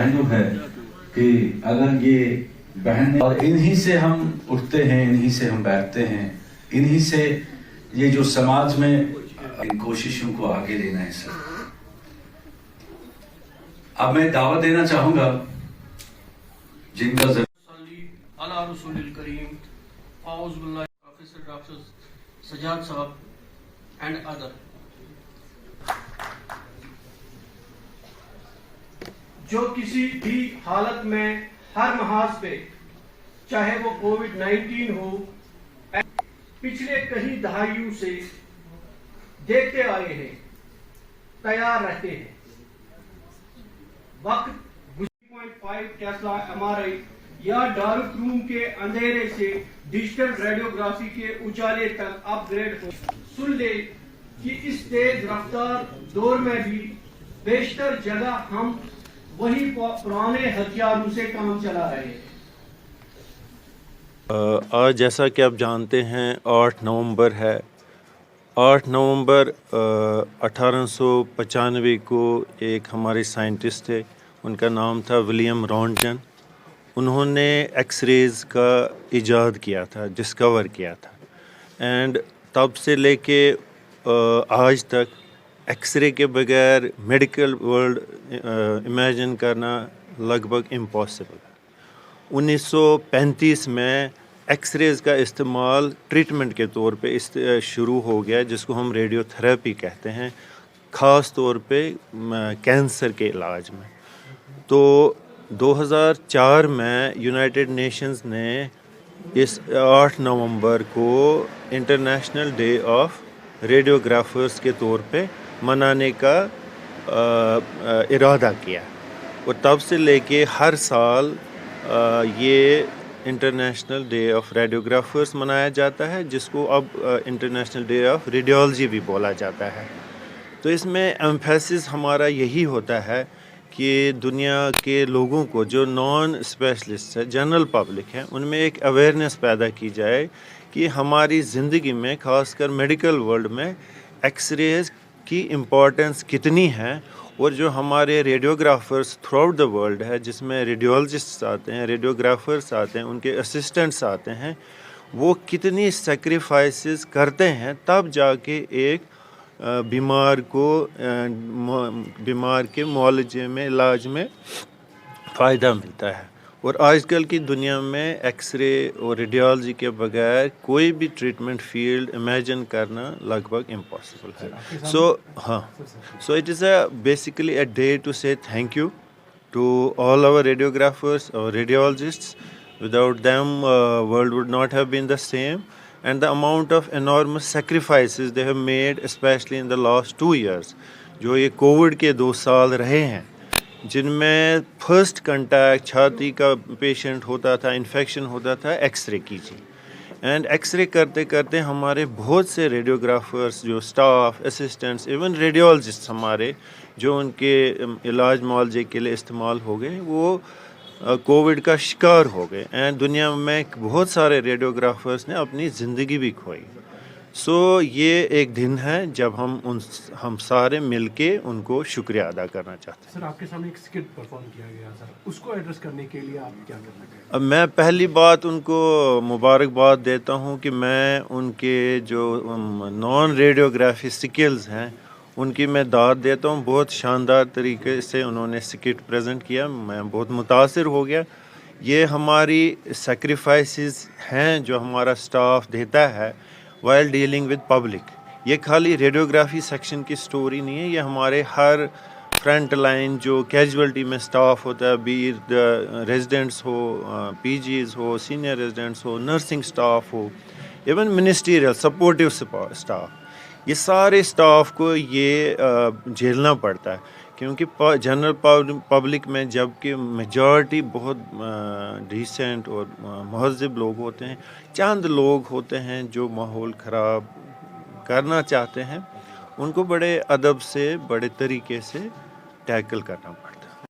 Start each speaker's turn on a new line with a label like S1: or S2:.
S1: पहलू है कि अगर ये बहनें, और इन्हीं से हम उठते हैं, इन्हीं से हम बैठते हैं, इन्हीं से ये जो समाज में इन कोशिशों को आगे लेना है सर। अब मैं दावत देना चाहूंगा जिनका
S2: अला रसूलिल करीम औज़ बिल्लाहि प्रोफेसर डॉक्टर सजाद साहब एंड अदर। जो किसी भी हालत में हर महाज पे, चाहे वो कोविड-19 हो, पिछले कई दहाइयों से देखते आए हैं, तैयार रहते हैं। वक्त 3.5 टेस्ला MRI या डार्क रूम के अंधेरे से डिजिटल रेडियोग्राफी के उजाले तक अपग्रेड हो। सुन ले कि इस तेज रफ्तार दौर में भी बेशतर जगह हम वही पुराने हथियारों से काम चला रहे हैं।
S3: आज जैसा कि आप जानते हैं 8 नवंबर है। 8 नवंबर 1895 को एक हमारे साइंटिस्ट थे, उनका नाम था विलियम रॉन्टगन। उन्होंने एक्स-रेज़ का इजाद किया था, डिस्कवर किया था। एंड तब से लेके आज तक एक्स-रे के बगैर मेडिकल वर्ल्ड इमेजिन करना लगभग इम्पॉसिबल है। 1935 में एक्स-रेज़ का इस्तेमाल ट्रीटमेंट के तौर पे शुरू हो गया, जिसको हम रेडियोथेरेपी कहते हैं, ख़ास तौर पे कैंसर के इलाज में। तो 2004 में यूनाइटेड नेशंस ने इस 8 नवंबर को इंटरनेशनल डे ऑफ रेडियोग्राफर्स के तौर पे मनाने का इरादा किया, और तब से लेके हर साल ये इंटरनेशनल डे ऑफ रेडियोग्राफर्स मनाया जाता है, जिसको अब इंटरनेशनल डे ऑफ रेडियोलॉजी भी बोला जाता है। तो इसमें एम्फेसिस हमारा यही होता है कि दुनिया के लोगों को, जो नॉन स्पेशलिस्ट है, जनरल पब्लिक है, उनमें एक अवेयरनेस पैदा की जाए कि हमारी ज़िंदगी में, ख़ासकर मेडिकल वर्ल्ड में, एक्स-रेज़ की इम्पोर्टेंस कितनी है, और जो हमारे radiographers through out the world है, जिसमें रेडियोलॉजिस्ट्स आते हैं, रेडियोग्राफर्स आते हैं, उनके असिस्टेंट्स आते हैं, वो कितनी सेक्रीफाइसेस करते हैं, तब जाके एक बीमार के मुआलजे में, इलाज में फ़ायदा मिलता है। और आजकल की दुनिया में एक्स-रे और रेडियोलॉजी के बगैर कोई भी ट्रीटमेंट फील्ड इमेजिन करना लगभग इम्पॉसिबल है। So it is basically a day to say thank you to all our radiographers, our radiologists. Without them, world would not have been the same. And the amount of enormous sacrifices they have made, especially in the last 2 years, जो ये Covid के 2 साल रहे हैं, जिनमें first contact छाती का patient होता था, इन्फेक्शन होता था, एक्सरे कीजिए। एंड एक्सरे करते करते हमारे बहुत से रेडियोग्राफर्स, जो स्टाफ, असिस्टेंट्स, इवन रेडियोलॉजिस्ट हमारे, जो उनके इलाज मुआवजे के लिए इस्तेमाल हो गए, वो कोविड का शिकार हो गए। एंड दुनिया में बहुत सारे रेडियोग्राफर्स ने अपनी ज़िंदगी भी खोई। सो ये एक दिन है जब हम सारे मिलके उनको शुक्रिया अदा करना चाहते हैं।
S4: सर, आपके सामने एक स्किट परफॉर्म किया गया सर, उसको एड्रेस करने के लिए आप क्या करना चाहेंगे?
S3: अब मैं पहली बात उनको मुबारकबाद देता हूँ कि मैं उनके जो नॉन रेडियोग्राफी स्किल्स हैं, उनकी मैं दाद देता हूँ। बहुत शानदार तरीके से उन्होंने स्किट प्रेजेंट किया, मैं बहुत मुतासिर हो गया। ये हमारी सेक्रीफाइसेस हैं जो हमारा स्टाफ देता है वाइल डीलिंग विद पब्लिक। ये खाली रेडियोग्राफी सेक्शन की स्टोरी नहीं है, ये हमारे हर फ्रंट लाइन जो कैजुअल्टी में स्टाफ होता है, बी रेजिडेंट्स हो, पीजीज हो, सीनियर रेजिडेंट्स हो, नर्सिंग स्टाफ हो, इवन मिनिस्ट्रियल सपोर्टिव स्टाफ, ये सारे स्टाफ को ये झेलना पड़ता है, क्योंकि जनरल पब्लिक में जबकि मेजॉरिटी बहुत डिसेंट और महज़िब लोग होते हैं, चंद लोग होते हैं जो माहौल ख़राब करना चाहते हैं, उनको बड़े अदब से, बड़े तरीके से टैकल करना पड़ता है।